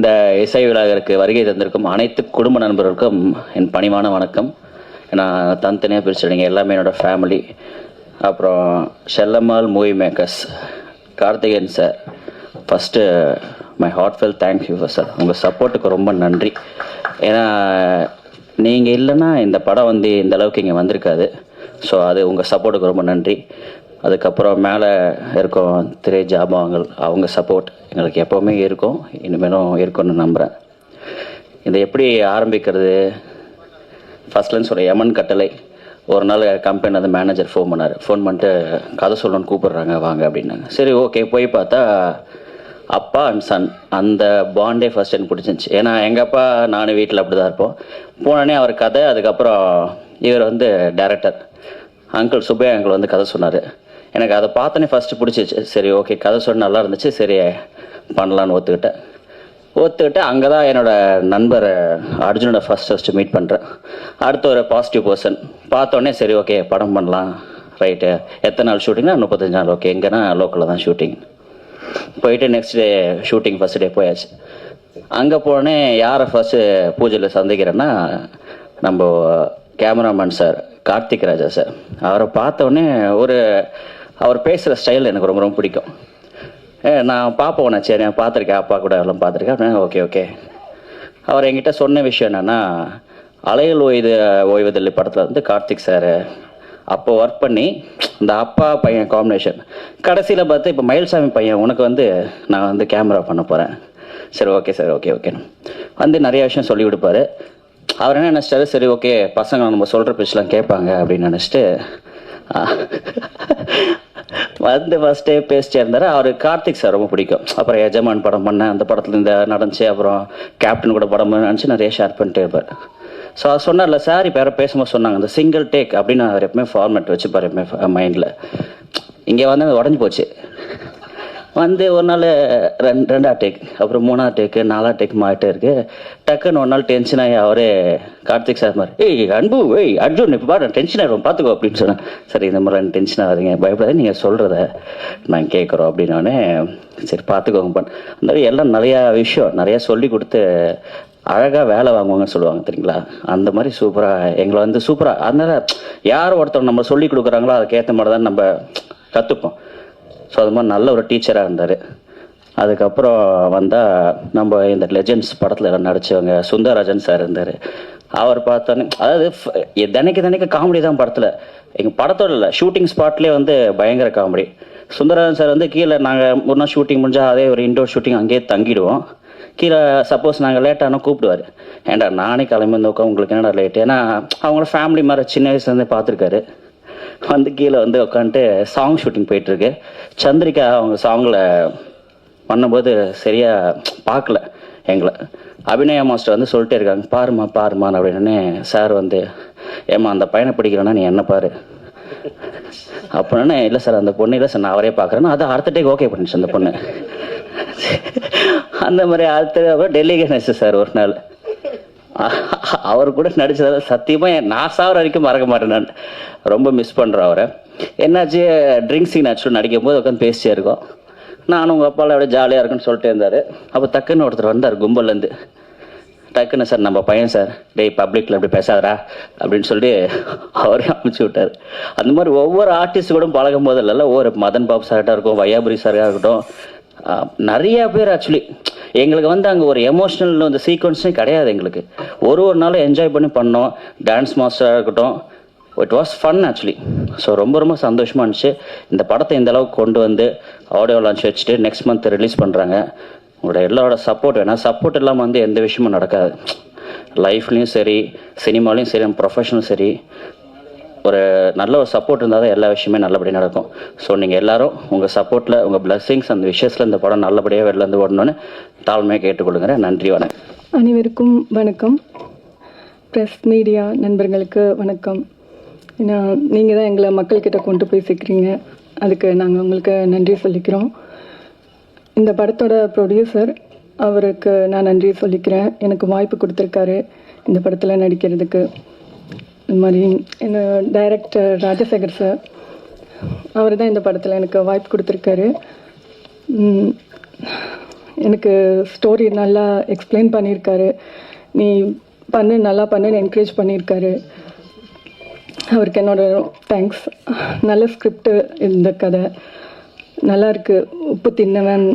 இந்த இசை விழாவிற்கு வருகை தந்திருக்கும் அனைத்து குடும்ப நண்பர்களுக்கும் என் பணிவான வணக்கம். நான் தனித்தனியாக பிரிச்சுடுங்க, எல்லாமே என்னோட ஃபேமிலி. அப்புறம் Chellammal movie makers, Karthikeyan sir, first my heartfelt thank you sir. உங்கள் சப்போர்ட்டுக்கு ரொம்ப நன்றி. ஏன்னா நீங்கள் இல்லைன்னா இந்த படம் இந்த அளவுக்கு இங்கே வந்திருக்காது. ஸோ அது உங்கள் சப்போர்ட்டுக்கு ரொம்ப நன்றி. அதுக்கப்புறம் மேலே இருக்கும் திரை ஜாபாங்கள், அவங்க சப்போர்ட் எங்களுக்கு எப்போவுமே இருக்கும், இனிமேலும் இருக்கும்னு நம்புகிறேன். இதை எப்படி ஆரம்பிக்கிறது? ஃபஸ்ட்லேருந்து சொல்ல, யமன் கட்டளை. ஒரு நாள் கம்பெனி அந்த மேனேஜர் ஃபோன் பண்ணிட்டு கதை சொல்லணும்னு கூப்பிட்றாங்க, வாங்க அப்படின்னாங்க. சரி ஓகே, போய் பார்த்தா அப்பா அண்ட் சன் அந்த பாண்டே ஃபர்ஸ்ட் எனக்கு பிடிச்சிருந்துச்சி. ஏன்னா எங்கள் அப்பா நானும் வீட்டில் அப்படி தான் இருப்போம். போனோடனே அவர் கதை, அதுக்கப்புறம் இவர் டைரக்டர் அங்கிள் சுப்பையா அங்கிள் கதை சொன்னார். எனக்கு அதை பார்த்தோன்னே ஃபஸ்ட்டு பிடிச்சிச்சு. சரி ஓகே, கதை சொன்ன நல்லா இருந்துச்சு, சரி பண்ணலான்னு ஒத்துக்கிட்டேன். அங்கே தான் என்னோடய நண்பர் அர்ஜுனோட ஃபஸ்ட்டு மீட் பண்ணுறேன். அடுத்த ஒரு பாசிட்டிவ் பர்சன் பார்த்தோன்னே சரி ஓகே படம் பண்ணலாம். ரைட்டு, எத்தனை நாள் ஷூட்டிங்னா 35 நாள். ஓகே, எங்கன்னா லோக்கலில் தான் ஷூட்டிங். போயிட்டு next day shooting first day போயாச்சு. அங்கே போனே யாரை ஃபஸ்ட்டு பூஜையில் சந்திக்கிறேன்னா நம்ம கேமராமேன் சார், கார்த்திக் ராஜா சார். அவரை பார்த்தோன்னே அவர் பேசுகிற ஸ்டைல் எனக்கு ரொம்ப ரொம்ப பிடிக்கும். நான் பார்ப்போண்ணே, சரி நான் பார்த்துருக்கேன், அப்பா கூட எல்லாம் பார்த்துருக்கேன். ஓகே. அவர் என்கிட்ட சொன்ன விஷயம் என்னென்னா, அலைகள் ஓய்வதில்லை படத்தில் கார்த்திக் சார் அப்போ ஒர்க் பண்ணி இந்த அப்பா பையன் காம்பினேஷன். கடைசியில் பார்த்து இப்போ மயில்சாமி பையன் உனக்கு நான் கேமரா பண்ண போகிறேன். சரி ஓகே சார், ஓகே நிறைய விஷயம் சொல்லி கொடுப்பாரு. அவர் என்ன நினச்சிட்டாரு, சரி ஓகே பசங்க நம்ம சொல்கிற பேச்செலாம் கேட்பாங்க அப்படின்னு நினச்சிட்டு ஃபஸ்ட்டே பேசிட்டே இருந்தார். அவர் கார்த்திக் சார் ரொம்ப பிடிக்கும். அப்புறம் எஜமான் படம் பண்ணேன், அந்த படத்தில் நடந்துச்சு. அப்புறம் கேப்டன் கூட படம் நினச்சி நிறைய ஷேர் பண்ணிட்டே இருப்பார். ஸோ அது சொன்னார்ல சார், இப்போ யாரும் பேசும்போது சொன்னாங்க இந்த சிங்கிள் டேக் அப்படின்னு அவர் எப்பவுமே ஃபார்மேட் வச்சுப்பார் எப்பவுமே மைண்டில். இங்கே அது உடஞ்சி போச்சு. ஒரு நாள் ரெண்டாவது டேக், அப்புறம் 3ஆவது டேக்கு 4ஆவது டேக் மாறிட்டே இருக்கு. டக்குன்னு ஒரு நாள் டென்ஷன் ஆகி அவரே கார்த்திக் சார் மாதிரி, அன்பு அர்ஜுன் இப்போ பாரு டென்ஷன் ஆகிடும் பார்த்துக்கோ அப்படின்னு சொன்னேன். சரி இந்த மாதிரி டென்ஷன் ஆகாதீங்க, பயப்படாத, நீங்கள் சொல்கிறத நாங்கள் கேட்குறோம் அப்படின்னோடனே சரி பார்த்துக்கோங்க. அந்த மாதிரி எல்லாம் நிறையா விஷயம் நிறையா சொல்லி கொடுத்து அழகாக வேலை வாங்குவாங்கன்னு சொல்லுவாங்க தெரியுங்களா, அந்த மாதிரி சூப்பராக எங்களை சூப்பராக. அதனால யார் ஒருத்தர் நம்ம சொல்லி கொடுக்குறாங்களோ அதுக்கேற்ற மாதிரி தான் நம்ம கற்றுப்போம். ஸோ அது மாதிரி நல்ல ஒரு டீச்சராக இருந்தார். அதுக்கப்புறம் நம்ம இந்த லெஜெண்ட்ஸ் படத்தில் எல்லாம் நடித்தவங்க சுந்தரராஜன் சார் இருந்தார். அவர் பார்த்தோன்னே அதாவது தினைக்கு காமெடி தான் படத்தில். எங்கள் படத்தோட இல்லை, ஷூட்டிங் ஸ்பாட்லேயே பயங்கர காமெடி. சுந்தரராஜன் சார் கீழே நாங்கள் ஒரு நாள் ஷூட்டிங் முடிஞ்சால் அதே ஒரு இன்டோர் ஷூட்டிங் அங்கேயே தங்கிடுவோம். கீழே சப்போஸ் நாங்கள் லேட்டானா கூப்பிடுவார், ஏன்டா நானே கிளம்பி உட்காந்து உங்களுக்கு என்னடா லேட்டு. ஏன்னா அவங்கள ஃபேமிலி மாதிரி சின்ன வயசுலேருந்தே பார்த்துருக்காரு. கீழே உட்காந்துட்டு சாங் ஷூட்டிங் போயிட்டுருக்கு. சந்திரிகா அவங்க சாங்கில் பண்ணும்போது சரியாக பார்க்கல எங்களை. அபிநயா மாஸ்டர் சொல்லிட்டே இருக்காங்க, பாருமா அப்படின்னு. சார் ஏமா அந்த பையனை பிடிக்கிறேன்னா நீ என்ன பாரு அப்படின்னா, இல்லை சார் அந்த பொண்ணு இல்லை சார் நான் அவரே பார்க்குறேன்னா அது அடுத்த டேக் ஓகே பண்ணிச்சு அந்த பொண்ணு. அந்த மாதிரி அடுத்த டெல்லி கணேஷ் சார் ஒரு நாள் அவர் கூட நடிச்சதால சத்தியமாக நான் சாவர வரைக்கும் மறக்க மாட்டேன். நான் ரொம்ப மிஸ் பண்ணுறேன் அவரை. என்னாச்சு, ட்ரிங்க் சீன் ஆக்சுவலாக நடிக்கும் போது உட்காந்து பேசிட்டே இருக்கோம். நானும் உங்கள் அப்பாவில் அப்படியே ஜாலியாக இருக்குன்னு சொல்லிட்டே இருந்தார். அப்போ டக்குன்னு ஒருத்தர் வந்தார் கும்பல்லேருந்து. டக்குன்னு சார் நம்ம பையன் சார், டேய் பப்ளிக்கில் அப்படி பேசாதரா அப்படின்னு சொல்லி அவரே அனுப்பிச்சி விட்டார். அந்த மாதிரி ஒவ்வொரு ஆர்டிஸ்ட் கூட பழகும் போது இல்லைல்ல, ஒவ்வொரு மதன் பாபு சார்ட்டாக இருக்கும், வையாபுரி சாராக இருக்கட்டும், நிறைய பேர் ஆக்சுவலி எங்களுக்கு அங்கே ஒரு எமோஷ்னல் சீக்வன்ஸே கிடையாது. எங்களுக்கு ஒரு நாளும் என்ஜாய் பண்ணோம். டான்ஸ் மாஸ்டராக இருக்கட்டும், it was fun actually. So ரொம்ப ரொம்ப சந்தோஷமாக இருந்துச்சு. இந்த படத்தை இந்த அளவுக்கு கொண்டு ஆடியோ லான்ச் வச்சுட்டு நெக்ஸ்ட் மந்த் ரிலீஸ் பண்ணுறாங்க. உங்களோட எல்லாரோட சப்போர்ட் வேணும். சப்போர்ட் இல்லாமல் எந்த விஷயமும் நடக்காது. லைஃப்லேயும் சரி, சினிமாலையும் சரி, ப்ரொஃபஷனும் சரி, ஒரு நல்ல ஒரு சப்போர்ட் இருந்தால் தான் எல்லா விஷயமே நல்லபடியாக நடக்கும். ஸோ நீங்கள் எல்லாரும் உங்கள் சப்போர்ட்டில், உங்கள் பிளஸ்ஸிங்ஸ், அந்த விஷயத்தில் இந்த படம் நல்லபடியாக வெளிலேருந்து ஓடணுன்னு தாழ்மையாக கேட்டுக்கொள்ளுங்கிறேன். நன்றி, வணக்கம். அனைவருக்கும் வணக்கம். ப்ரெஸ் மீடியா நண்பர்களுக்கு வணக்கம். ஏன்னா நீங்கள் தான் எங்களை மக்கள்கிட்ட கொண்டு போய் சேர்க்குறீங்க, அதுக்கு நாங்கள் உங்களுக்கு நன்றி சொல்லிக்கிறோம். இந்த படத்தோட ப்ரொடியூசர், அவருக்கு நான் நன்றி சொல்லிக்கிறேன். எனக்கு வாய்ப்பு கொடுத்துருக்காரு இந்த படத்தில் நடிக்கிறதுக்கு. இது மாதிரி என்ன டைரக்டர் ராஜசேகர் சார், அவர் தான் இந்த படத்தில் எனக்கு வாய்ப்பு கொடுத்துருக்காரு. எனக்கு ஸ்டோரி நல்லா எக்ஸ்பிளைன் பண்ணியிருக்காரு. நீ நல்லா பண்ணுன்னு என்கரேஜ் பண்ணியிருக்காரு. அவருக்கு என்னோட தேங்க்ஸ். நல்ல ஸ்கிரிப்டு, இந்த கதை நல்லா இருக்குது. உப்பு தின்னவன்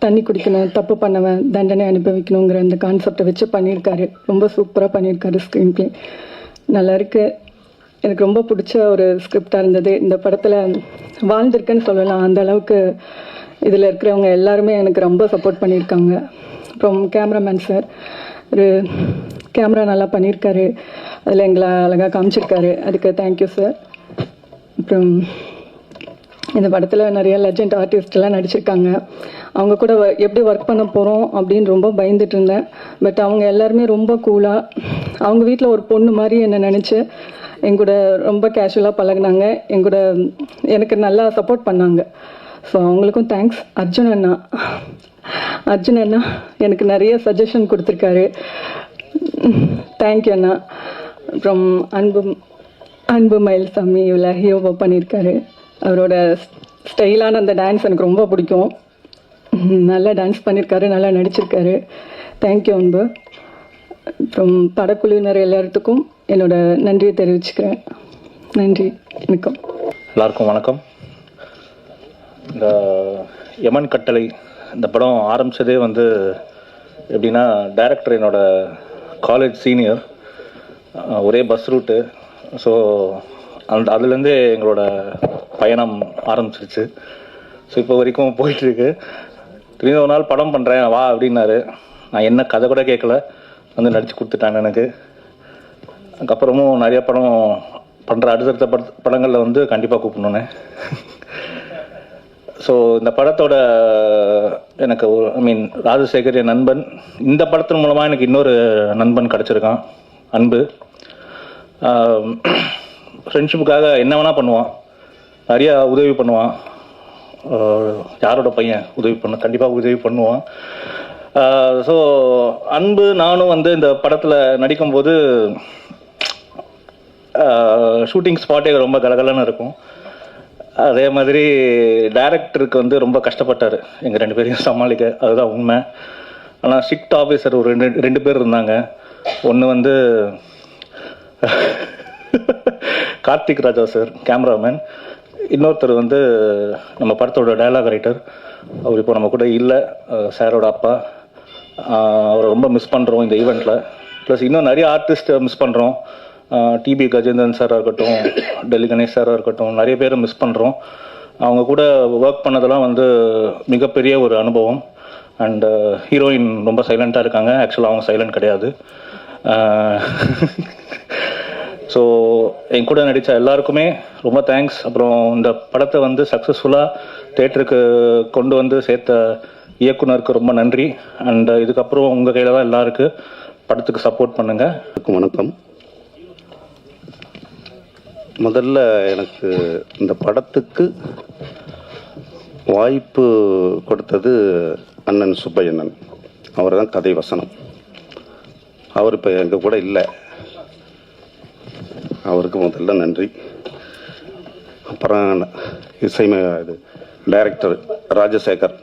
தண்ணி குடிக்கணும், தப்பு பண்ணவன் தண்டனை அனுபவிக்கணுங்கிற இந்த கான்செப்டை வச்சு பண்ணியிருக்காரு. ரொம்ப சூப்பராக பண்ணியிருக்காரு. ஸ்க்ரீன் ப்ளே நல்லா இருக்குது. எனக்கு ரொம்ப பிடிச்ச ஒரு ஸ்கிரிப்டாக இருந்தது. இந்த படத்தில் வாழ்ந்திருக்குன்னு சொல்லலாம். அந்த அளவுக்கு இதில் இருக்கிறவங்க எல்லாருமே எனக்கு ரொம்ப சப்போர்ட் பண்ணியிருக்காங்க. அப்புறம் கேமராமேன் சார் ஒரு கேமரா நல்லா பண்ணியிருக்காரு. அதில் எங்களை அழகாக காமிச்சிருக்காரு. அதுக்கு தேங்க்யூ சார். அப்புறம் இந்த படத்தில் நிறைய லெஜண்ட் ஆர்டிஸ்ட்லாம் நடிச்சிருக்காங்க. அவங்க கூட எப்படி ஒர்க் பண்ண போகிறோம் அப்படின்னு ரொம்ப பயந்துட்டு இருந்தேன். பட் அவங்க எல்லாருமே ரொம்ப கூலாக, அவங்க வீட்டில் ஒரு பொண்ணு மாதிரி என்னை நினச்சி எங்கூட ரொம்ப கேஷுவலாக பழகினாங்க. எங்கூட எனக்கு நல்லா சப்போர்ட் பண்ணாங்க. ஸோ அவங்களுக்கும் தேங்க்ஸ். அர்ஜுன் அண்ணா எனக்கு நிறைய சஜஷன் கொடுத்துருக்காரு. தேங்க்யூ அண்ணா. அப்புறம் அன்பு மயில்சாமி இவ்வளோ ஹீரோவாக பண்ணியிருக்காரு. அவரோட ஸ்டைலான அந்த டான்ஸ் எனக்கு ரொம்ப பிடிக்கும். நல்லா டான்ஸ் பண்ணியிருக்காரு, நல்லா நடிச்சிருக்காரு. தேங்க்யூ அன்பு. அப்புறம் படக்குழுவினர் எல்லாத்துக்கும் என்னோட நன்றியை தெரிவிச்சுக்கிறேன். நன்றி, வணக்கம். எல்லாருக்கும் வணக்கம். இந்த யமன் கட்டளை இந்த படம் ஆரம்பித்ததே வந்து எப்படின்னா, டைரக்டர் என்னோட காலேஜ் சீனியர், ஒரே பஸ் ரூட்டு. ஸோ அதுலேருந்தே எங்களோட பயணம் ஆரம்பிச்சிருச்சு. ஸோ இப்போ வரைக்கும் போயிட்டுருக்கு. திடீர்னு ஒரு நாள் படம் பண்ணுறேன் வா அப்படின்னாரு. நான் என்ன கதை கூட கேட்கல, வந்து நடித்து கொடுத்துட்டாங்க எனக்கு. அதுக்கப்புறமும் நிறைய படம் பண்ணுற அடுத்தடுத்த படங்களில் வந்து கண்டிப்பாக கூப்பிடணுன்னு. ஸோ இந்த படத்தோட எனக்கு ராஜசேகர் என் நண்பன். இந்த படத்தின் மூலமாக எனக்கு இன்னொரு நண்பன் கிடச்சிருக்கான், அன்பு. ஃப்ரெண்ட்ஷிப்புக்காக என்ன வேணால் பண்ணுவான், நிறைய உதவி பண்ணுவான். யாரோட பையன் கண்டிப்பாக உதவி பண்ணுவான். ஸோ அன்பு நானும் வந்து இந்த படத்தில் நடிக்கும்போது ஷூட்டிங் ஸ்பாட்டே ரொம்ப கலகலன்னு இருக்கும். அதே மாதிரி டைரக்டருக்கு வந்து ரொம்ப கஷ்டப்பட்டார் எங்கள் 2 பேரையும் சமாளிக்க. அதுதான் உண்மை. ஆனால் ஸ்ட்ரிக்ட் ஆஃபீஸர் ஒரு ரெண்டு பேர் இருந்தாங்க. ஒன்று வந்து கார்த்திக் ராஜா சார், கேமராமேன். இன்னொருத்தர் வந்து நம்ம படத்தோட டயலாக் ரைட்டர். அவர் இப்போ நம்ம கூட இல்லை, சாரோட அப்பா. அவரை ரொம்ப மிஸ் பண்ணுறோம் இந்த ஈவெண்ட்டில். ப்ளஸ் இன்னும் நிறைய ஆர்டிஸ்ட்டை மிஸ் பண்ணுறோம். டிபி கஜேந்திரன் சாராக இருக்கட்டும், டெல்லி கணேஷ் சாராக இருக்கட்டும், நிறைய பேரை மிஸ் பண்ணுறோம். அவங்க கூட ஒர்க் பண்ணதெல்லாம் வந்து மிகப்பெரிய ஒரு அனுபவம். அண்டு ஹீரோயின் ரொம்ப சைலண்ட்டாக இருக்காங்க. ஆக்சுவலாக அவங்க சைலண்ட் கிடையாது. ஸோ என் கூட நடித்த எல்லாருக்குமே ரொம்ப தேங்க்ஸ். அப்புறம் இந்த படத்தை வந்து சக்ஸஸ்ஃபுல்லாக தேட்டருக்கு கொண்டு வந்து சேர்த்த இயக்குனருக்கு ரொம்ப நன்றி. அண்ட் இதுக்கப்புறம் உங்கள் கையில் தான் எல்லாருக்கு படத்துக்கு சப்போர்ட் பண்ணுங்கள். வணக்கம். முதல்ல எனக்கு இந்த படத்துக்கு வாய்ப்பு கொடுத்தது அண்ணன் சுப்பையண்ணன். அவர் தான் கதை வசனம். அவர் இப்போ எங்கள் கூட இல்லை. அவருக்கு முதல்ல நன்றி. அப்புறம் இது டைரக்டர் ராஜசேகர்.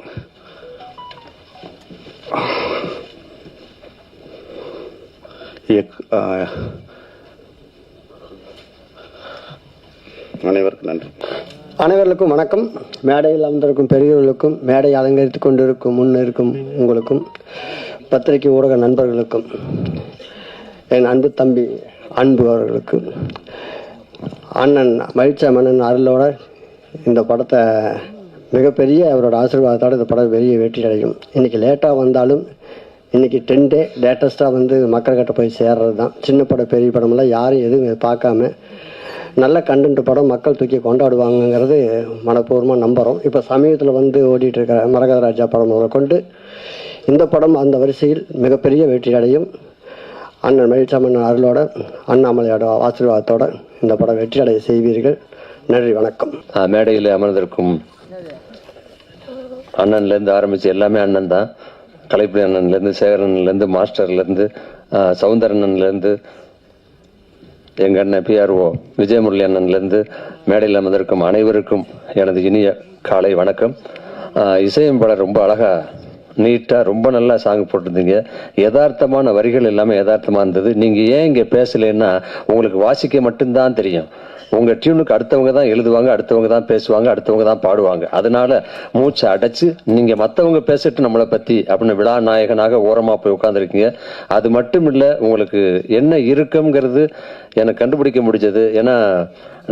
அனைவருக்கும் நன்றி. அனைவருக்கும் வணக்கம். மேடையில் அமர்ந்திருக்கும் பெரியவர்களுக்கும், மேடை அலங்கரித்து கொண்டிருக்கும் முன்னிருக்கும் உங்களுக்கும், பத்திரிகை ஊடக நண்பர்களுக்கும், என் அன்பு தம்பி அன்பு அவர்களுக்கு, அண்ணன் மகிழ்ச்சியம்மன் அருளோட இந்த படத்தை மிகப்பெரிய அவரோட ஆசீர்வாதத்தோடு இந்த படம் பெரிய வெற்றி அடையும். இன்றைக்கி லேட்டாக வந்தாலும் இன்றைக்கி 10 டே லேட்டஸ்ட்டாக வந்து மக்கள்கிட்ட போய் சேர்றது தான். சின்ன படம் பெரிய படமெல்லாம் யாரும் எதுவும் பார்க்காம நல்ல கண்டென்ட் படம் மக்கள் தூக்கி கொண்டாடுவாங்கங்கிறது மனப்பூர்வமாக நம்புகிறோம். இப்போ சமீபத்தில் வந்து ஓடிட்டுருக்கிற மரகத ராஜா படம் முதல் கொண்டு இந்த படம் அந்த வரிசையில் மிகப்பெரிய வெற்றி அடையும். அண்ணன் மகிழ்ச்சியம்மன் அருளோட, அண்ணாமலையோட ஆசீர்வாதத்தோட இந்த படம் வெற்றி அடைய செய்வீர்கள். நன்றி, வணக்கம். மேடையில் அமர்ந்திருக்கும் அண்ணன்லேருந்து ஆரம்பித்து எல்லாமே அண்ணன் தான். கலைப்புலி அண்ணன்லேருந்து, சேகரன்லேருந்து, மாஸ்டர்லேருந்து, சவுந்தரண்ணன்லேருந்து, எங்கள் அண்ணன் பிஆர்ஓ விஜயமுரளி அண்ணன்லேருந்து மேடையில் அமர்ந்திருக்கும் அனைவருக்கும் எனது இனிய காலை வணக்கம். இசையமைப்பாளர் ரொம்ப அழகாக நீட்டாக ரொம்ப நல்லா சாங் போட்டிருந்தீங்க. யதார்த்தமான வரிகள் எல்லாமே யதார்த்தமாக இருந்தது. நீங்கள் ஏன் இங்கே பேசலைன்னா உங்களுக்கு வாசிக்க மட்டும்தான் தெரியும். உங்கள் டியூனுக்கு அடுத்தவங்க தான் எழுதுவாங்க, அடுத்தவங்க தான் பேசுவாங்க, அடுத்தவங்க தான் பாடுவாங்க. அதனால மூச்சை அடைச்சு நீங்கள் மற்றவங்க பேசிட்டு நம்மளை பற்றி அப்படின்னு விழா நாயகனாக ஓரமாக போய் உட்காந்துருக்கீங்க. அது மட்டும் இல்லை, உங்களுக்கு என்ன இருக்குங்கிறது எனக்கு கண்டுபிடிக்க முடிஞ்சது. ஏன்னா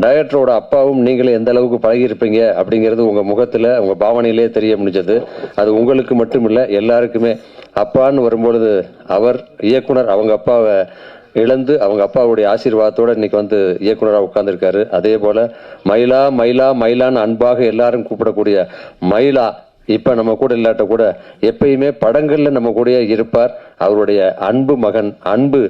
டைரக்டரோட அப்பாவும் நீங்களே எந்த அளவுக்கு பழகியிருப்பீங்க அப்படிங்கிறது உங்கள் முகத்தில் உங்கள் பாவனையிலே தெரிய முடிஞ்சது. அது உங்களுக்கு மட்டும் இல்லை, எல்லாருக்குமே. அப்பான்னு வரும்பொழுது அவர் இயக்குனர் அவங்க அப்பாவை இழந்து அவங்க அப்பாவுடைய ஆசீர்வாதத்தோட இன்னைக்கு வந்து இயக்குனராக உட்கார்ந்துருக்காரு. அதே போல மயிலா மயிலா மயிலான்னு அன்பாக எல்லாரும் கூப்பிடக்கூடிய மயிலா இப்ப நம்ம கூட இல்லாட்ட கூட எப்பயுமே படங்கள்ல நம்ம கூட இருப்பார். அவருடைய அன்பு மகன் அன்பு.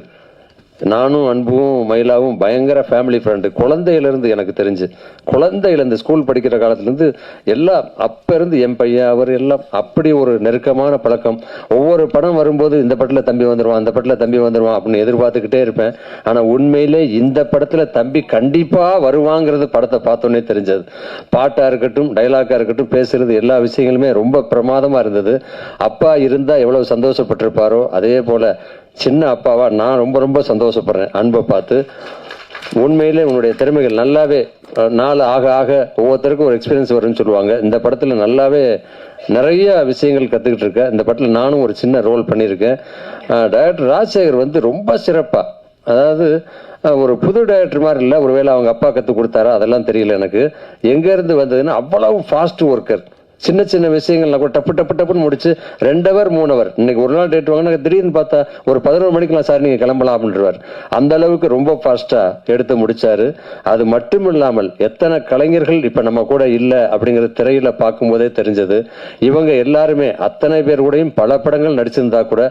நானும் அன்பும் மயிலாவும் பயங்கர ஃபேமிலி ஃப்ரெண்டு. குழந்தையிலிருந்து எனக்கு தெரிஞ்சு குழந்தையிலேருந்து ஸ்கூல் படிக்கிற காலத்துலேருந்து எல்லாம் அப்போ இருந்து என் பையன் அவர் எல்லாம் அப்படி ஒரு நெருக்கமான பழக்கம். ஒவ்வொரு படம் வரும்போது இந்த படத்தில் தம்பி வந்துடுவான், அந்த படத்தில் தம்பி வந்துடுவான் அப்படின்னு எதிர்பார்த்துக்கிட்டே இருப்பேன். ஆனால் உண்மையிலே இந்த படத்தில் தம்பி கண்டிப்பாக வருவாங்கிறது படத்தை பார்த்தோன்னே தெரிஞ்சது. பாட்டாக இருக்கட்டும், டைலாக்காக இருக்கட்டும், பேசுறது எல்லா விஷயங்களுமே ரொம்ப பிரமாதமாக இருந்தது. அப்பா இருந்தால் எவ்வளவு சந்தோஷப்பட்டிருப்பாரோ அதே போல் சின்ன அப்பாவா நான் ரொம்ப ரொம்ப சந்தோஷப்படுறேன் அன்பை பார்த்து. உண்மையிலே உன்னுடைய திறமைகள் நல்லாவே நாள் ஆக ஆக ஒவ்வொருத்தருக்கும் ஒரு எக்ஸ்பீரியன்ஸ் வரும்னு சொல்லுவாங்க. இந்த படத்தில் நல்லாவே நிறைய விஷயங்கள் கற்றுக்கிட்டு இருக்கேன். இந்த படத்தில் நானும் ஒரு சின்ன ரோல் பண்ணியிருக்கேன். டைரக்டர் ராஜசேகர் வந்து ரொம்ப சிறப்பாக, அதாவது ஒரு புது டைரக்டர் மாதிரி இல்லை, ஒருவேளை அவங்க அப்பா கற்றுக் கொடுத்தாரா அதெல்லாம் தெரியல எனக்கு. எங்கேருந்து வந்ததுன்னா அவ்வளவு ஃபாஸ்ட் ஒர்க்கர். சின்ன சின்ன விஷயங்கள்லாம் கூட டப்பு டப்பு டப்புன்னு முடிச்சு 2 hour 3 hour. இன்னைக்கு ஒரு நாள் டேட் வாங்கினா திடீர்னு பார்த்தா ஒரு 11 மணிக்கெல்லாம் சார் நீங்கள் கிளம்பலாம் அப்படின்றவார். அந்த அளவுக்கு ரொம்ப ஃபாஸ்ட்டாக எடுத்து முடிச்சாரு. அது மட்டும் இல்லாமல் எத்தனை கலைஞர்கள் இப்போ நம்ம கூட இல்லை அப்படிங்கிறது திரையில பார்க்கும்போதே தெரிஞ்சது. இவங்க எல்லாருமே அத்தனை பேர் கூடயும் பல படங்கள் நடிச்சிருந்தா கூட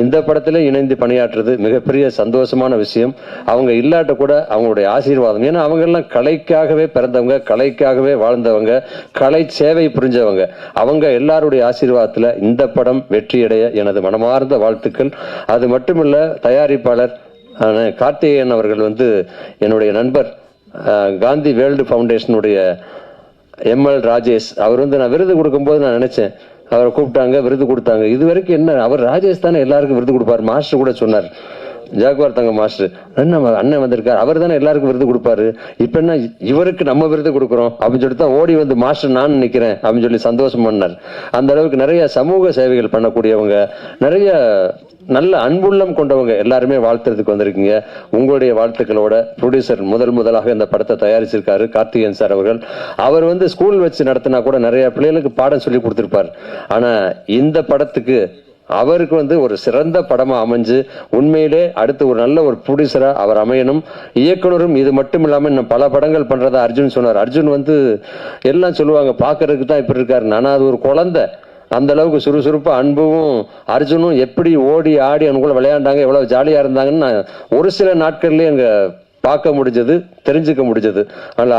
இந்த படத்துல இணைந்து பணியாற்றுறது மிகப்பெரிய சந்தோஷமான விஷயம். அவங்க இல்லாட்ட கூட அவங்களுடைய ஆசீர்வாதம். ஏன்னா அவங்க எல்லாம் கலைக்காகவே பிறந்தவங்க, கலைக்காகவே வாழ்ந்தவங்க, கலை சேவை புரிஞ்சவங்க. அவங்க எல்லாருடைய ஆசீர்வாதத்துல இந்த படம் வெற்றியடைய எனது மனமார்ந்த வாழ்த்துக்கள். அது மட்டுமல்ல, தயாரிப்பாளர் கார்த்திகேயன் அவர்கள் வந்து என்னுடைய நண்பர், காந்தி வேர்ல்டு ஃபவுண்டேஷனுடைய எம்எல் ராஜேஷ். அவர் வந்து நான் விருது கொடுக்கும்போது நான் நினைச்சேன், அவரை கூப்பிட்டாங்க, விருது கொடுத்தாங்க. இது வரைக்கும் என்ன அவர் ராஜேஷ் தானே எல்லாருக்கும் விருது கொடுப்பார். மாஸ்டர் கூட சொன்னார், ஜாகுவார் தங்க மாஸ்டர் அண்ணன் வந்திருக்காரு, அவர் தானே எல்லாருக்கும் விருது கொடுப்பாரு. இப்ப என்ன இவருக்கு நம்ம விருது கொடுக்குறோம் அப்படின்னு சொல்லிட்டு தான் ஓடி வந்து மாஸ்டர் நான் நிக்கிறேன் அப்படின்னு சொல்லி சந்தோஷம் பண்ணார். அந்த அளவுக்கு நிறைய சமூக சேவைகள் பண்ணக்கூடியவங்க, நிறைய நல்ல அன்புள்ளம் கொண்டவங்க எல்லாருமே வாழ்த்துறதுக்கு வந்திருக்கீங்க. உங்களுடைய வாழ்த்துக்களோட ப்ரொடியூசர் முதலாக இந்த படத்தை தயாரிச்சிருக்காரு கார்த்திகேயன் சார் அவர்கள். அவர் வந்து ஸ்கூல் வச்சு நடத்தினா கூட நிறைய பிள்ளைகளுக்கு பாடம் சொல்லி கொடுத்திருப்பார். ஆனா இந்த படத்துக்கு அவருக்கு வந்து ஒரு சிறந்த படமா அமைஞ்சு உண்மையிலே அடுத்து ஒரு நல்ல ஒரு ப்ரொடியூசரா அவர் அமையணும். இயக்குனரும் இது மட்டும் இல்லாம இன்னும் பல படங்கள் பண்றதா அர்ஜுன் சொன்னார். அர்ஜுன் வந்து எல்லாம் சொல்லுவாங்க பாக்குறதுக்கு தான் இப்படி இருக்காரு, ஆனா அது ஒரு குழந்தை. அந்த அளவுக்கு சுறுசுறுப்பா அன்பும் அர்ஜுனும் எப்படி ஓடி ஆடி அவனுக்குள்ள விளையாண்டாங்க, எவ்வளவு ஜாலியா இருந்தாங்கன்னு நான் ஒரு சில நாட்கள்லயே அங்க பார்க்க முடிஞ்சது, தெரிஞ்சுக்க முடிஞ்சது. அதனால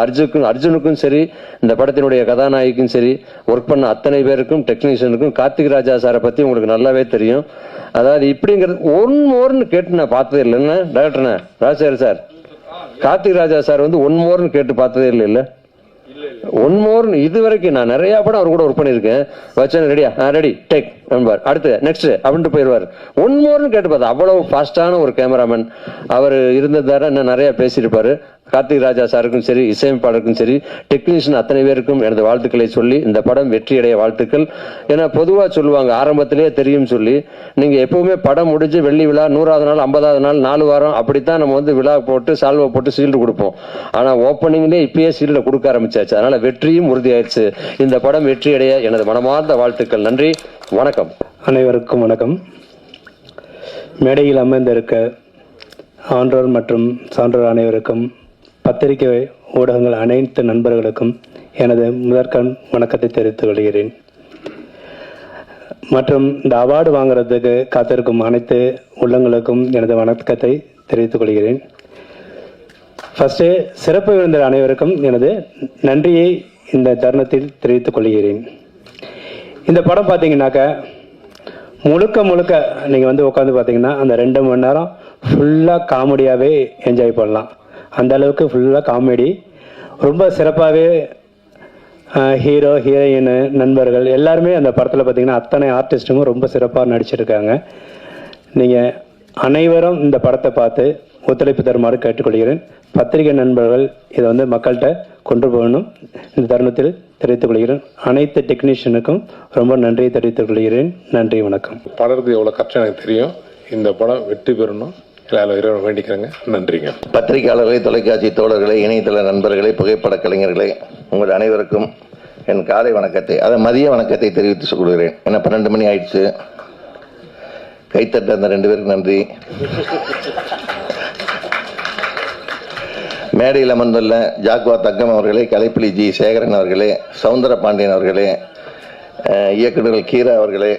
அர்ஜுனுக்கும் சரி, இந்த படத்தினுடைய கதாநாயகிக்கும் சரி, ஒர்க் பண்ண அத்தனை பேருக்கும், டெக்னீஷியனுக்கும், கார்த்திக் ராஜா சாரை பத்தி உங்களுக்கு நல்லாவே தெரியும். அதாவது இப்படிங்கிறது ஒன்னு கேட்டு நான் பார்த்ததே இல்லைன்னு டைரக்டர்ண்ணே ராஜசேகர் சார், கார்த்திக் ராஜா சார் வந்து ஒன் மோர்னு கேட்டு பார்த்ததே இல்லை. ஒன் மோர் இது வரைக்கும் நான் நிறைய படம் அவர் கூட ஒர்க் பண்ணியிருக்கேன். வச்சேன் ரெடியா, ரெடி டேக் நண்பர், அடுத்து நெக்ஸ்ட் அப்படின்ட்டு போயிடுவார். ஒன் மோர்னு கேட்டு பார்த்தா அவ்வளவு ஃபாஸ்டான ஒரு கேமராமேன் அவர் இருந்ததார இன்னும் நிறைய பேசியிருப்பாரு. கார்த்திக் ராஜா சாருக்கும் சரி, இசையமைப்பாளருக்கும் சரி, டெக்னீஷியன் அத்தனை பேருக்கும் எனது வாழ்த்துக்களை சொல்லி இந்த படம் வெற்றியடைய வாழ்த்துக்கள். ஏன்னா பொதுவாக சொல்லுவாங்க ஆரம்பத்திலேயே தெரியும் சொல்லி, நீங்க எப்பவுமே படம் முடிஞ்சு வெள்ளி விழா 100வது நாள் 50வது நாள் 4 வாரம் அப்படித்தான் நம்ம வந்து விழா போட்டு சால்வை போட்டு சீல்டு கொடுப்போம். ஆனா ஓப்பனிங்லேயே இப்பயே சீல்டை கொடுக்க ஆரம்பிச்சாச்சு. அதனால வெற்றியும் உறுதியாயிடுச்சு. இந்த படம் வெற்றியடைய எனது மனமார்ந்த வாழ்த்துக்கள். நன்றி, வணக்கம். அனைவருக்கும் வணக்கம். மேடையில் அமர்ந்திருக்க ஆன்றோர் மற்றும் சான்றோர் அனைவருக்கும், பத்திரிகை ஊடகங்கள் அனைத்து நண்பர்களுக்கும் எனது முதற்கண் வணக்கத்தை தெரிவித்துக் கொள்கிறேன். மற்றும் இந்த அவார்டு வாங்குறதுக்கு காத்திருக்கும் அனைத்து உள்ளங்களுக்கும் எனது வணக்கத்தை தெரிவித்துக் கொள்கிறேன். ஃபர்ஸ்ட் சிறப்பு விருந்தினர் அனைவருக்கும் எனது நன்றியை இந்த தருணத்தில் தெரிவித்துக் கொள்கிறேன். இந்த படம் பார்த்தீங்கன்னாக்க முழுக்க நீங்கள் வந்து உட்காந்து பார்த்தீங்கன்னா அந்த 2 மணி நேரம் ஃபுல்லாக காமெடியாகவே என்ஜாய் பண்ணலாம். அந்த அளவுக்கு ஃபுல்லாக காமெடி ரொம்ப சிறப்பாகவே ஹீரோ ஹீரோயின் நண்பர்கள் எல்லாருமே அந்த படத்தில் பார்த்தீங்கன்னா அத்தனை ஆர்டிஸ்ட்டுமே ரொம்ப சிறப்பாக நடிச்சிருக்காங்க. நீங்கள் அனைவரும் இந்த படத்தை பார்த்து ஒத்துழைப்பு தருமாறு கேட்டுக்கொள்கிறேன். பத்திரிகை நண்பர்கள் இதை வந்து மக்கள்கிட்ட கொண்டு போகணும் இந்த தருணத்தில் தெரிவித்துக் கொள்கிறேன். அனைத்து டெக்னீஷியனுக்கும் ரொம்ப நன்றியை தெரிவித்துக் கொள்கிறேன். நன்றி, வணக்கம். படத்துக்கு எவ்வளோ கஷ்டம் எனக்கு தெரியும். இந்த படம் வெற்றி பெறணும் எல்லாரும் வேண்டிக்கிறேங்க. நன்றிங்க. பத்திரிகையாளர்களே, தொலைக்காட்சி தோழர்களே, இணையதள நண்பர்களே, புகைப்பட கலைஞர்களே, உங்கள் அனைவருக்கும் என் காலை வணக்கத்தை, அதை மதிய வணக்கத்தை தெரிவித்து கொள்கிறேன். ஏன்னா 12 மணி ஆயிடுச்சு. கைத்தட்ட அந்த 2 பேருக்கு நன்றி. மேடையில் அமர்ந்துள்ள ஜாக்வா தங்கம் அவர்களே, கலைப்புலி ஜி சேகரன் அவர்களே, சவுந்தர பாண்டியன் அவர்களே, இயக்குநர்கள் கீரா அவர்களே,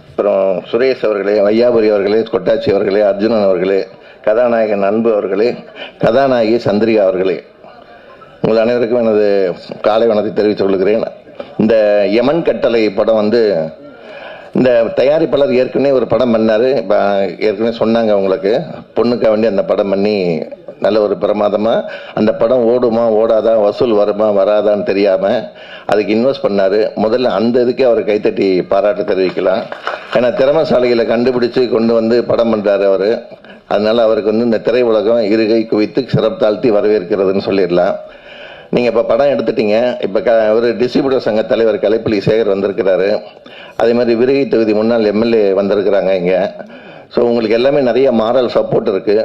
அப்புறம் சுரேஷ் அவர்களே, வையாபுரி அவர்களே, கொட்டாச்சி அவர்களே, அர்ஜுனன் அவர்களே, கதாநாயகன் அன்பு அவர்களே, கதாநாயகி சந்திரிகா அவர்களே, உங்கள் அனைவருக்கும் எனது காலை வணக்கத்தை தெரிவித்துக் கொள்கிறேன். இந்த யமன் கட்டளை படம் வந்து இந்த தயாரிப்பாளர் ஏற்கனவே ஒரு படம் பண்ணார். இப்போ ஏற்கனவே சொன்னாங்க உங்களுக்கு, பொண்ணுக்காக வேண்டி அந்த படம் பண்ணி நல்ல ஒரு பிரமாதமாக அந்த படம் ஓடுமா ஓடாதா, வசூல் வருமா வராதான்னு தெரியாமல் அதுக்கு இன்வெஸ்ட் பண்ணார். முதல்ல அந்த இதுக்கே அவர் கைத்தட்டி பாராட்டு தெரிவிக்கலாம். ஏன்னா திறமைசாலிகளை கண்டுபிடிச்சு கொண்டு வந்து படம் பண்ணுறாரு அவர். அதனால் அவருக்கு வந்து இந்த திரை உலகம் இருகை குவித்து சிறப்பு தாழ்த்தி வரவேற்கிறதுன்னு சொல்லிடலாம். நீங்கள் இப்போ படம் எடுத்துட்டீங்க. இப்போ ஒரு டிஸ்ட்ரிபியூட்டர் சங்க தலைவர் கலைப்புலி சேகர் வந்திருக்கிறாரு. அதே மாதிரி விருகை தொகுதி முன்னாள் எம்எல்ஏ வந்திருக்கிறாங்க இங்கே. ஸோ உங்களுக்கு எல்லாமே நிறைய மாரல் சப்போர்ட் இருக்குது.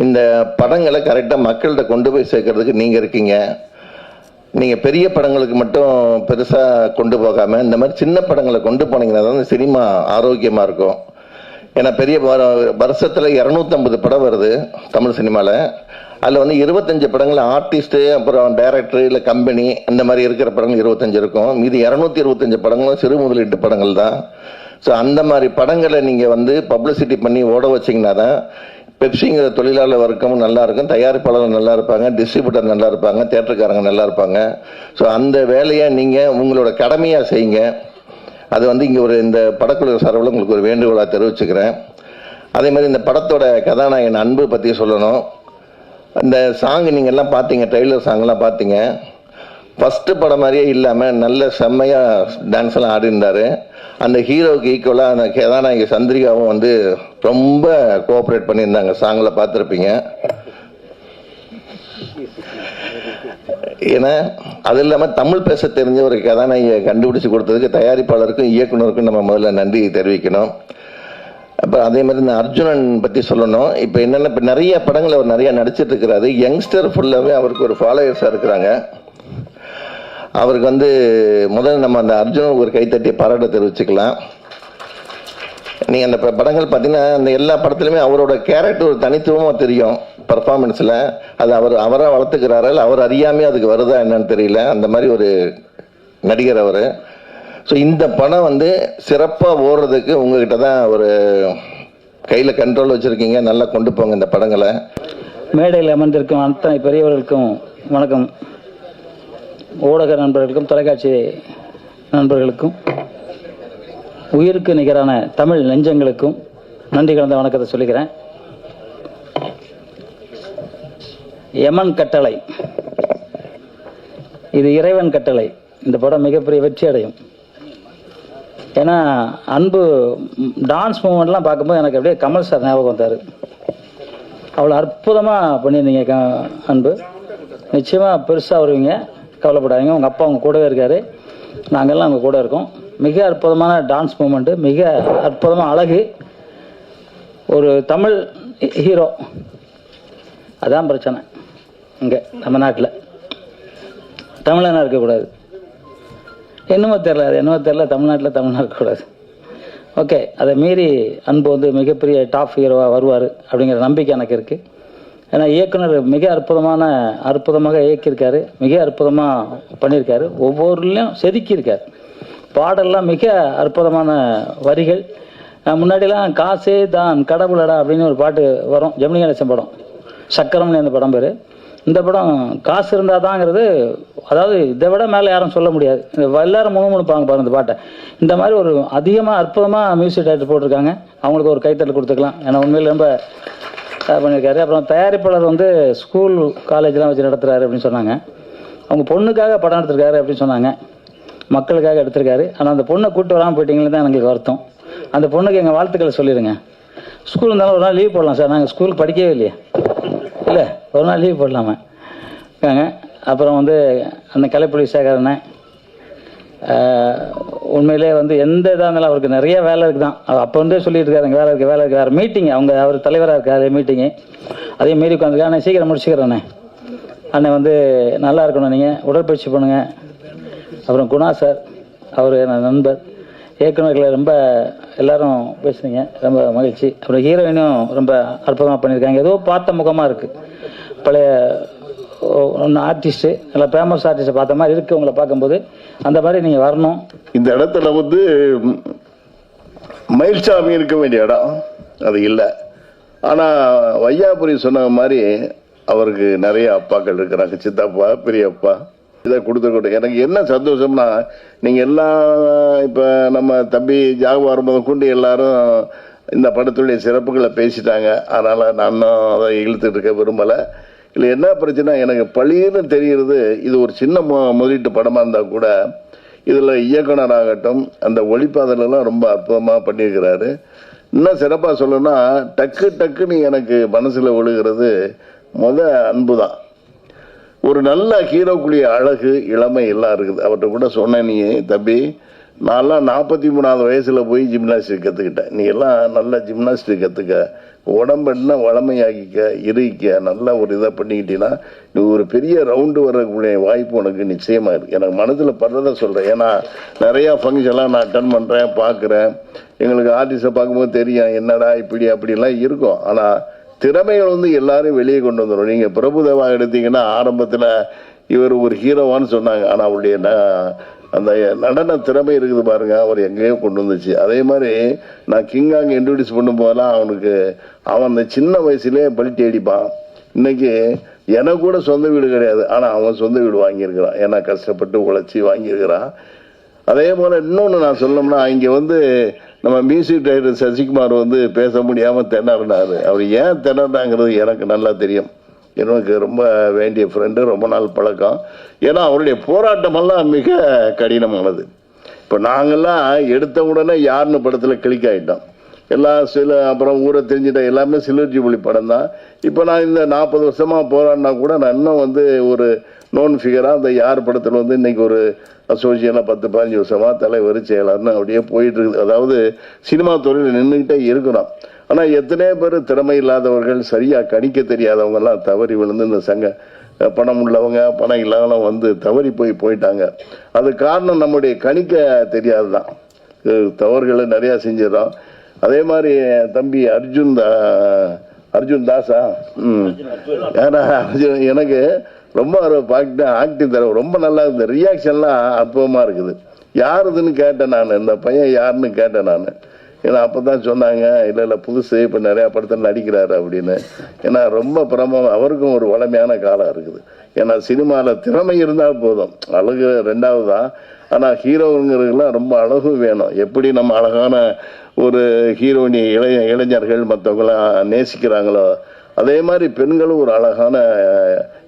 இந்த படங்களை கரெக்டாக மக்கள்கிட்ட கொண்டு போய் சேர்க்கறதுக்கு நீங்கள் இருக்கீங்க. நீங்கள் பெரிய படங்களுக்கு மட்டும் பெருசாக கொண்டு போகாமல் இந்த மாதிரி சின்ன படங்களை கொண்டு போனீங்கன்னா தான் சினிமா ஆரோக்கியமாக இருக்கும். ஏன்னா பெரிய வருஷத்தில் 250 படம் வருது தமிழ் சினிமாவில். அதில் வந்து 25 படங்கள் ஆர்டிஸ்ட்டு, அப்புறம் டைரக்டர் இல்லை கம்பெனி, இந்த மாதிரி இருக்கிற படங்கள் 25 இருக்கும். மீதி 225 படங்களும் சிறு முதலீட்டு படங்கள் தான். ஸோ அந்த மாதிரி படங்களை நீங்கள் வந்து பப்ளிசிட்டி பண்ணி ஓட வச்சிங்கன்னா தான் பெப்சிங்கிற தொழிலாளர் வர்க்கமும் நல்லா இருக்கும், தயாரிப்பாளர்கள் நல்லா இருப்பாங்க, டிஸ்ட்ரிபியூட்டர் நல்லா இருப்பாங்க, தேட்டருக்காரங்க நல்லா இருப்பாங்க. ஸோ அந்த வேலையை நீங்கள் உங்களோட கடமையாக செய்யுங்க. அது வந்து இங்கே ஒரு இந்த படக்குழு சார்பில் உங்களுக்கு ஒரு வேண்டுகோளாக தெரிவிச்சுக்கிறேன். அதே மாதிரி இந்த படத்தோட கதாநாயகன் அன்பு பற்றி சொல்லணும். இந்த சாங் நீங்கள் எல்லாம் பார்த்தீங்க, ட்ரெய்லர் சாங்லாம் பார்த்தீங்க. ஃபஸ்ட்டு படம் மாதிரியே இல்லாமல் நல்ல செம்மையாக டான்ஸ் எல்லாம் ஆடிருந்தார். அந்த ஹீரோவுக்கு ஈக்குவலாக அந்த கதாநாயகி சந்திரிகாவும் வந்து ரொம்ப கோஆப்ரேட் பண்ணியிருந்தாங்க. சாங்கில் பார்த்துருப்பீங்க. ஏன்னா அது இல்லாமல் தமிழ் பேச தெரிஞ்ச ஒரு கதாநாயகியை கண்டுபிடிச்சி கொடுத்ததுக்கு தயாரிப்பாளருக்கும் இயக்குனருக்கும் நம்ம முதல்ல நன்றி தெரிவிக்கணும். அப்போ அதே மாதிரி இந்த அர்ஜுனன் பற்றி சொல்லணும். இப்போ என்னென்ன, இப்போ நிறைய படங்கள் அவர் நிறையா நடிச்சிட்டு இருக்கிறாரு. யங்ஸ்டர் ஃபுல்லாகவே அவருக்கு ஒரு ஃபாலோயர்ஸாக இருக்கிறாங்க. அவருக்கு வந்து முதல்ல நம்ம அந்த அர்ஜுனனுக்கு ஒரு கைத்தட்டி பாராட்ட தெரிவிச்சுக்கலாம். நீங்கள் அந்த படங்கள் பார்த்தீங்கன்னா அந்த எல்லா படத்துலையுமே அவரோட கேரக்டர் ஒரு தனித்துவமாக தெரியும் பர்ஃபார்மன்ஸில். அது அவராக வளர்த்துக்கிறாரா இல்லை அவர் அறியாமே அதுக்கு வருதா என்னன்னு தெரியல. அந்த மாதிரி ஒரு நடிகர் அவர். ஸோ இந்த படம் வந்து சிறப்பாக ஓடுறதுக்கு உங்ககிட்ட தான் ஒரு கையில் கண்ட்ரோல் வச்சுருக்கீங்க. நல்லா கொண்டு போங்க இந்த படங்களை. மேடையில் அமர்ந்திருக்கும் அத்தனை பெரியவர்களுக்கும் வணக்கம். ஊடக நண்பர்களுக்கும் தொலைக்காட்சி நண்பர்களுக்கும் உயிருக்கு நிகரான தமிழ் நெஞ்சங்களுக்கும் நன்றி கலந்த வணக்கத்தை சொல்லிக்கிறேன். யமன் கட்டளை, இது இறைவன் கட்டளை. இந்த படம் மிகப்பெரிய வெற்றி அடையும். ஏன்னா அன்பு டான்ஸ் மூமெண்ட்லாம் பார்க்கும்போது எனக்கு அப்படியே கமல் சார் ஞாபகம் வந்தார். அவ்வளோ அற்புதமாக பண்ணியிருந்தீங்க அன்பு. நிச்சயமாக பெருசாக வருவீங்க, கவலைப்படாதீங்க. உங்கள் அப்பா அவங்க கூடவே இருக்கார், நாங்கள்லாம் அவங்க கூட இருக்கோம். மிக அற்புதமான டான்ஸ் மூமெண்ட்டு, மிக அற்புதமாக அழகு. ஒரு தமிழ் ஹீரோ, அதான் பிரச்சனை இங்கே நம்ம நாட்டில். தமிழனாக இருக்கக்கூடாது. என்னமோ தெரில, அது என்னமோ தெரில, தமிழ்நாட்டில் தமிழனாக இருக்கக்கூடாது. ஓகே, அதை மீறி அன்பு வந்து மிகப்பெரிய டாப் ஹீரோவாக வருவார் அப்படிங்கிற நம்பிக்கை எனக்கு இருக்குது. ஏன்னா இயக்குனர் மிக அற்புதமாக இயக்கியிருக்காரு, மிக அற்புதமாக பண்ணியிருக்காரு. ஒவ்வொருலையும் செதுக்கியிருக்கார். பாடல்லாம் மிக அற்புதமான வரிகள். முன்னாடிலாம் காசே தான் கடவுளடா அப்படின்னு ஒரு பாட்டு வரும், ஜெமினி கணேசன் படம், சக்கரம்னு அந்த படம் பேர். இந்த படம் காசு இருந்தால் தாங்கிறது, அதாவது இதை விட மேலே யாரும் சொல்ல முடியாது. எல்லாரும் முணுமுணுப்பாங்க பாருங்க இந்த பாட்டை. இந்த மாதிரி ஒரு அதிகமாக அற்புதமாக மியூசிக் டைரக்டர் போட்டிருக்காங்க. அவங்களுக்கு ஒரு கைத்தட்டல் கொடுத்துக்கலாம். ஏன்னா உண்மையில் ரொம்ப பண்ணியிருக்காரு. அப்புறம் தயாரிப்பாளர் வந்து ஸ்கூல் காலேஜ்லாம் வச்சு நடத்துகிறாரு அப்படின்னு சொன்னாங்க. அவங்க பொண்ணுக்காக படம் எடுத்திருக்காரு அப்படின்னு சொன்னாங்க. மக்களுக்காக எடுத்திருக்காரு. ஆனால் அந்த பொண்ணை கூப்பிட்டு வராமல் போயிட்டீங்களே தான் எங்களுக்கு வருத்தம். அந்த பொண்ணுக்கு எங்கள் வாழ்த்துக்களை சொல்லிடுங்க. ஸ்கூல் இருந்தாலும் ஒரு நாள் லீவ் போடலாம் சார். நாங்கள் ஸ்கூலுக்கு படிக்கவே இல்லையே. இல்லை, ஒரு நாள் லீவ் போடலாமா இருக்காங்க. அப்புறம் வந்து அந்த கலைப்புலி சேகரனை உண்மையிலே வந்து எந்த இதாக இருந்தாலும் அவருக்கு நிறைய வேலை இருக்குது தான். அப்போ வந்து சொல்லிட்டு இருக்காரு வேலை இருக்குது வேறு மீட்டிங். அவர் தலைவராக இருக்காரு மீட்டிங்கு. அதே மாரி உட்காந்துருக்கா. அண்ணன் சீக்கிரம் முடிச்சுக்கிறேண்ணே. அண்ணன் வந்து நல்லா இருக்கணும். நீங்கள் உடற்பயிற்சி பண்ணுங்கள். அப்புறம் குணா சார், அவர் என் நண்பர். இயக்குநர்களை ரொம்ப எல்லாரும் பேசுனீங்க, ரொம்ப மகிழ்ச்சி. அப்புறம் ஹீரோயினும் ரொம்ப அற்புதமாக பண்ணியிருக்காங்க. ஏதோ பார்த்த முகமாக இருக்குது. பழைய ஒன்று ஆர்டிஸ்ட்டு, நல்லா ஃபேமஸ் ஆர்டிஸ்ட்டை பார்த்த மாதிரி இருக்குது உங்களை பார்க்கும்போது. அந்த மாதிரி நீங்கள் வரணும். இந்த இடத்துல வந்து மயில்சாமி இருக்க வேண்டிய இடம் அது இல்லை. ஆனால் வையாபுரி சொன்ன மாதிரி அவருக்கு நிறைய அப்பாக்கள் இருக்கிறாங்க. சித்தப்பா, பெரியப்பா, இதை கொடுத்துருக்கட்டும். எனக்கு என்ன சந்தோஷம்னா, நீங்கள் எல்லாம் இப்போ நம்ம தம்பி ஜாகுவார் முதல் கொண்டு எல்லாரும் இந்த படத்துடைய சிறப்புகளை பேசிட்டாங்க. அதனால் நானும் அதை இழுத்துட்டு இருக்க விரும்பலை. இல்லை என்ன பிரச்சனை, எனக்கு பழின்னு தெரிகிறது. இது ஒரு சின்ன முதலீட்டு படமாக இருந்தால் கூட இதில் இயக்குனராகட்டும் அந்த ஒளிப்பாதலாம் ரொம்ப அற்புதமாக பண்ணியிருக்கிறாரு. இன்னும் சிறப்பாக சொல்லணும்னா, டக்குன்னு எனக்கு மனசில் விழுகிறது அன்பு தான். ஒரு நல்ல ஹீரோக்குரிய அழகு, இளமை எல்லாம் இருக்குது. அவர்கிட்ட கூட சொன்னேன், நீ தம்பி நான்லாம் 43வது வயசில் போய் ஜிம்னாஸ்டிக் கற்றுக்கிட்டேன். நீ எல்லாம் நல்ல ஜிம்னாஸ்டிக் கற்றுக்க, உடம்புன்னா வளமையாகிக்க, இருக்க, நல்ல ஒரு இதை பண்ணிக்கிட்டீங்கன்னா நீ ஒரு பெரிய ரவுண்டு வரக்கூடிய வாய்ப்பு உனக்கு நிச்சயமாக இருக்குது. எனக்கு மனதில் படுறதை சொல்கிறேன். ஏன்னா நிறையா ஃபங்க்ஷன்லாம் நான் அட்டன் பண்ணுறேன், பார்க்குறேன். எங்களுக்கு ஆர்டிஸ்டை பார்க்கும்போது தெரியும் என்னடா இப்படி அப்படிலாம் இருக்கும். ஆனால் திறமைகள் வந்து எல்லாரும் வெளியே கொண்டு வந்துடும். நீங்கள் பிரபுதேவா எடுத்தீங்கன்னா ஆரம்பத்தில் இவர் ஒரு ஹீரோவான்னு சொன்னாங்க. ஆனால் அவருடைய அந்த நடன திறமை இருக்குது பாருங்க, அவர் எங்கேயோ கொண்டு வந்துச்சு. அதே மாதிரி நான் கிங்காங் இன்ட்ரடியூஸ் பண்ணும் போதெல்லாம் அவன் அந்த சின்ன வயசுலேயே பல்ட்டி அடிப்பான். இன்னைக்கு எனக்கு கூட சொந்த வீடு கிடையாது, ஆனால் அவன் சொந்த வீடு வாங்கியிருக்கிறான். ஏன்னா கஷ்டப்பட்டு உழைச்சி வாங்கியிருக்கிறான். அதே போல் இன்னொன்று நான் சொல்லணும்னா, இங்கே வந்து நம்ம மியூசிக் டைரக்டர் சசிகுமார் வந்து பேச முடியாமல் திணறினார். அவர் ஏன் திணறினாங்கிறது எனக்கு நல்லா தெரியும். எனக்கு ரொம்ப வேண்டிய ஃப்ரெண்டு, ரொம்ப நாள் பழக்கம். ஏன்னா அவருடைய போராட்டமெல்லாம் மிக கடினமானது. இப்போ நாங்கள்லாம் எடுத்த உடனே யாருன்னு படத்தில் கிளிக் ஆகிட்டோம். அப்புறம் ஊரை தெரிஞ்சிட்ட எல்லாமே சில்வர் ஜூபிலி படம் தான். இப்போ நான் இந்த 40 வருஷமாக போராடினா கூட நான் இன்னும் வந்து ஒரு நோன் ஃபிகராக அந்த யார் படத்தில் வந்து இன்னைக்கு ஒரு அசோசியேஷனாக 10-15 வருஷமாக தலைவர் செயலர்னு அப்படியே போயிட்டு இருக்குது. அதாவது சினிமா துறையில் நின்றுக்கிட்டே இருக்கிறோம். ஆனால் எத்தனை பேர் திறமை இல்லாதவர்கள், சரியாக கணிக்க தெரியாதவங்கெல்லாம் தவறி விழுந்து இந்த சங்க பணம் உள்ளவங்க பணம் இல்லாதவங்க வந்து தவறி போயிட்டாங்க. அது காரணம் நம்முடைய கணிக்க தெரியாது தான். தவறுகளை நிறையா செஞ்சிடறோம். அதே மாதிரி தம்பி அர்ஜுன் தாஸா, ஏன்னா எனக்கு ரொம்ப ஆக்டிங் தர ரொம்ப நல்லா இருக்குது. ரியாக்ஷன்லாம் அற்புதமாக இருக்குது. யாருதுன்னு கேட்டேன் நான், இந்த பையன் யாருன்னு கேட்டேன் நான். ஏன்னா அப்போ தான் சொன்னாங்க, இல்லை புதுசு இப்போ நிறையா படத்தில் நடிக்கிறாரு அப்படின்னு. ஏன்னா ரொம்ப அவருக்கும் ஒரு வளமையான காலம் இருக்குது. ஏன்னா சினிமாவில் திறமை இருந்தால் போதும், அழகு ரெண்டாவது தான். ஆனால் ஹீரோங்கிறதுலாம் ரொம்ப அழகு வேணும். எப்படி நம்ம அழகான ஒரு ஹீரோயினி இளைஞர்கள் மற்றவங்களாம் நேசிக்கிறாங்களோ, அதே மாதிரி பெண்களும் ஒரு அழகான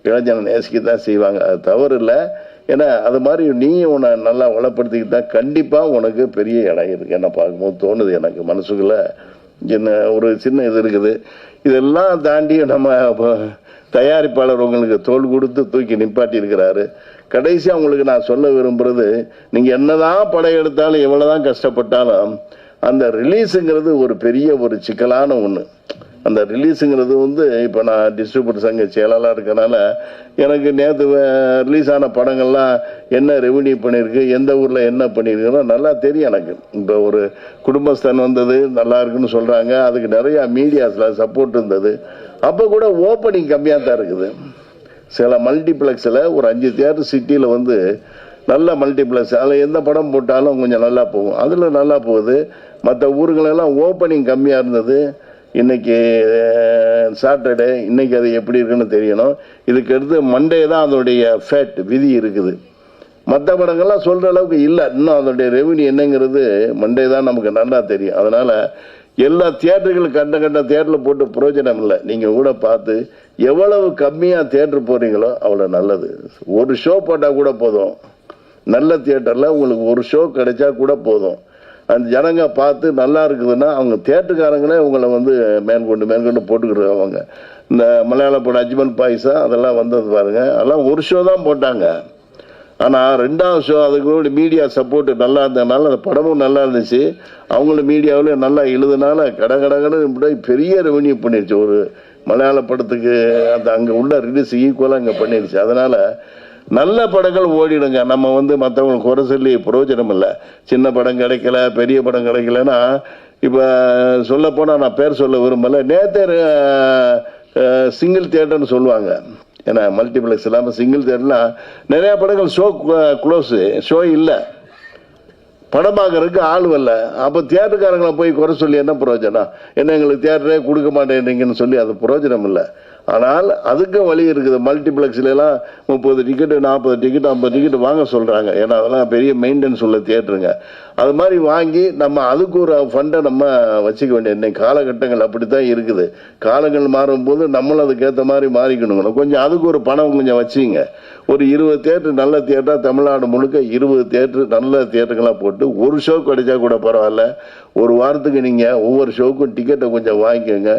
இளைஞனை நேசிக்கத்தான் செய்வாங்க. அது தவறு இல்லை. ஏன்னா அது மாதிரி நீ உன்னை நல்லா வளப்படுத்திக்கிட்டா கண்டிப்பாக உனக்கு பெரிய இடம் இருக்குது. என்ன பார்க்கும்போது தோணுது எனக்கு மனசுக்குள்ள ஒரு சின்ன இது இருக்குது. இதெல்லாம் தாண்டி நம்ம தயாரிப்பாளர் உங்களுக்கு தோல் கொடுத்து தூக்கி நிப்பாட்டி இருக்கிறாரு. கடைசி அவங்களுக்கு நான் சொல்ல விரும்புறது, நீங்கள் என்னதான் படம் எடுத்தாலும் எவ்வளோதான் கஷ்டப்பட்டாலும் அந்த ரிலீஸுங்கிறது ஒரு பெரிய ஒரு சிக்கலான ஒன்று. அந்த ரிலீஸுங்கிறது வந்து இப்போ நான் டிஸ்ட்ரிபியூட்டர் சங்க செயலாளராக இருக்கனால எனக்கு நேற்று ரிலீஸ் ஆன படங்கள்லாம் என்ன ரெவன்யூ பண்ணியிருக்கு, எந்த ஊரில் என்ன பண்ணியிருக்குன்னா நல்லா தெரியும் எனக்கு. இப்போ ஒரு குடும்பஸ்தன் வந்தது நல்லா இருக்குன்னு சொல்கிறாங்க. அதுக்கு நிறையா மீடியாஸில் சப்போர்ட் இருந்தது. அப்போ கூட ஓப்பனிங் கம்மியாக தான் இருக்குது. சில மல்டிப்ளெக்ஸில் ஒரு 5 தியேட்டர் சிட்டியில் வந்து நல்ல மல்டிப்ளெக்ஸ், அதில் எந்த படம் போட்டாலும் கொஞ்சம் நல்லா போகும். அதில் நல்லா போகுது. மற்ற ஊருங்களெல்லாம் ஓப்பனிங் கம்மியாக இருந்தது. இன்னைக்கு சாட்டர்டே, இன்னைக்கு அது எப்படி இருக்குன்னு தெரியணும். இதுக்கு அடுத்து மண்டே தான் அதோடைய ஃபேட் விதி இருக்குது. மற்ற படங்கள்லாம் சொல்கிற அளவுக்கு இல்லை. இன்னும் அதோடைய ரெவன்யூ என்னங்கிறது மண்டே தான் நமக்கு நல்லா தெரியும். அதனால் எல்லா தியேட்டர்களும் கண்ட தியேட்டரில் போட்டு பிரயோஜனம் இல்லை. நீங்கள் கூட பார்த்து எவ்வளவு கம்மியாக தியேட்டர் போகிறீங்களோ அவ்வளோ நல்லது. ஒரு ஷோ போட்டால் கூட போதும். நல்ல தியேட்டரில் உங்களுக்கு ஒரு ஷோ கிடைச்சா கூட போதும். அந்த ஜனங்க பார்த்து நல்லா இருக்குதுன்னா அவங்க தியேட்டருக்காரங்களே உங்களை வந்து மேற்கொண்டு போட்டுக்கிடுவாங்க. இந்த மலையாள படம் அஜ்மல் பாய்ஸா அதெல்லாம் வந்தது பாருங்க, அதெல்லாம் ஒரு ஷோ தான் போட்டாங்க. ஆனால் 2வது ஷோ அதுக்கு மீடியா சப்போர்ட் நல்லா இருந்ததுனால அந்த படமும் நல்லா இருந்துச்சு. அவங்களும் மீடியாவிலேயும் நல்லா எழுதுனால கடை பெரிய ரெவன்யூ பண்ணிடுச்சு. ஒரு மலையாள படத்துக்கு அந்த அங்கே உள்ள ரிலீஸ் ஈக்குவலாக அங்கே பண்ணிடுச்சு. அதனால் நல்ல படங்கள் ஓடிடுங்க. நம்ம வந்து மற்றவங்க குறை சொல்லி பிரயோஜனம் இல்லை. சின்ன படம் கிடைக்கல, பெரிய படம் கிடைக்கலன்னா இப்போ சொல்லப்போனால் நான் பேர் சொல்ல விரும்பலை. நேற்று சிங்கிள் தியேட்டர்னு சொல்லுவாங்க. ஏன்னா மல்டிப்ளெக்ஸ் இல்லாமல் சிங்கிள் தியேட்டர்லாம் நிறையா படங்கள் ஷோ இல்லை, படம் பார்க்கறதுக்கு ஆள் வரல. அப்போ தியேட்டருக்காரங்களை போய் குறை சொல்லி என்ன பிரயோஜனம்? என்ன எங்களுக்கு தியேட்டரே கொடுக்க மாட்டேன்றீங்கன்னு சொல்லி அது பிரயோஜனம் இல்லை. ஆனால் அதுக்கும் வழி இருக்குது. மல்டிப்ளெக்ஸ்லாம் 30 டிக்கெட்டு 40 டிக்கெட் 50 டிக்கெட் வாங்க சொல்கிறாங்க. ஏன்னா அதெல்லாம் பெரிய மெயின்டெனன்ஸ் உள்ள தியேட்டருங்க. அது மாதிரி வாங்கி நம்ம அதுக்கு ஒரு ஃபண்டை நம்ம வச்சுக்க வேண்டிய இன்னைக்கு காலகட்டங்கள் அப்படி தான் இருக்குது. காலங்கள் மாறும்போது நம்மளும் அதுக்கேற்ற மாதிரி மாறிக்கணுங்க. கொஞ்சம் அதுக்கு ஒரு பணம் கொஞ்சம் வச்சுங்க. ஒரு 20 தியேட்டர் நல்ல தியேட்டராக தமிழ்நாடு முழுக்க 20 தியேட்டர் நல்ல தியேட்டருங்களாக போட்டு ஒரு ஷோ கிடைச்சா கூட பரவாயில்ல. ஒரு வாரத்துக்கு நீங்கள் ஒவ்வொரு ஷோவுக்கும் டிக்கெட்டை கொஞ்சம் வாங்கிக்கோங்க.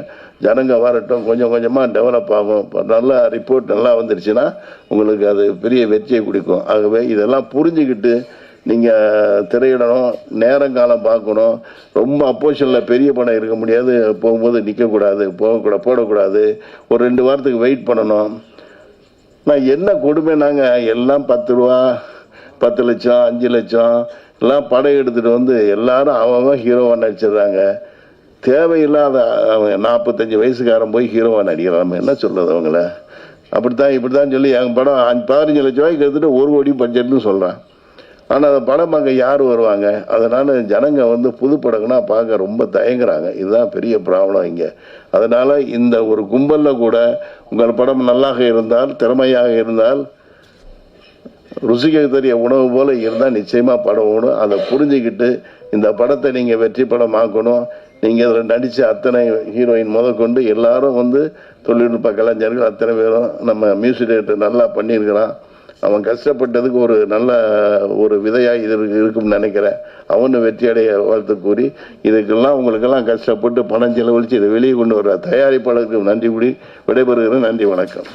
ஜனங்க வரட்டும், கொஞ்சம் கொஞ்சமாக டெவலப் ஆகும். நல்ல ரிப்போர்ட் நல்லா வந்துருச்சுன்னா உங்களுக்கு அது பெரிய வெற்றியை கொடுக்கும். ஆகவே இதெல்லாம் புரிஞ்சுக்கிட்டு நீங்கள் திரையிடணும், நேரங்காலம் பார்க்கணும். ரொம்ப அப்போசிஷனில் பெரிய படம் இருக்க முடியாது, போகும்போது நிற்கக்கூடாது, போடக்கூடாது. ஒரு 2 வாரத்துக்கு வெயிட் பண்ணணும். நான் என்ன கொடுமை, நாங்கள் எல்லாம் 10 ரூபா 10 லட்சம் 5 லட்சம் எல்லாம் படம் எடுத்துகிட்டு வந்து எல்லாரும் அவங்க ஹீரோவாக நடிச்சிடுறாங்க. தேவையில்லாத 45 வயசுக்காரன் போய் ஹீரோவாக நடிக்கிறான். நம்ம என்ன சொல்கிறது அவங்கள? இப்படித்தான் சொல்லி எங்கள் படம் 15 லட்ச ரூபாய்க்கு எடுத்துகிட்டு 1 கோடி பட்ஜெட்னு சொல்கிறான். ஆனால் அந்த படம் பார்க்க யார் வருவாங்க? அதனால் ஜனங்க வந்து புது படங்கள்னா பார்க்க ரொம்ப தயங்குறாங்க. இதுதான் பெரிய ப்ராப்ளம் இங்கே. அதனால் இந்த ஒரு கும்பலில் கூட உங்கள் படம் நல்லாக இருந்தால், திறமையாக இருந்தால், ருசிக்க தெரிய உணவு போல இருந்தால் நிச்சயமாக படம் ஓடும். அதை புரிஞ்சுக்கிட்டு இந்த படத்தை நீங்கள் வெற்றி படம் ஆக்கணும். நீங்கள் இதில் நடித்த அத்தனை ஹீரோயின் முதற்கொண்டு எல்லாரும் வந்து தொழில்நுட்ப கலைஞர்கள் அத்தனை பேரும் நம்ம மியூசிக் டைரக்டர் நல்லா பண்ணியிருக்கிறான். அவன் கஷ்டப்பட்டதுக்கு ஒரு நல்ல ஒரு விதையாக இது இருக்கும்னு நினைக்கிறேன். அவனு வெற்றியடைய வாழ்த்து கூறி, இதுக்கெல்லாம் உங்களுக்கெல்லாம் கஷ்டப்பட்டு பணம் செலவழித்து இதை வெளியே கொண்டு வர தயாரிப்பாளருக்கு நன்றி கூறி விடைபெறுகிறேன். நன்றி, வணக்கம்.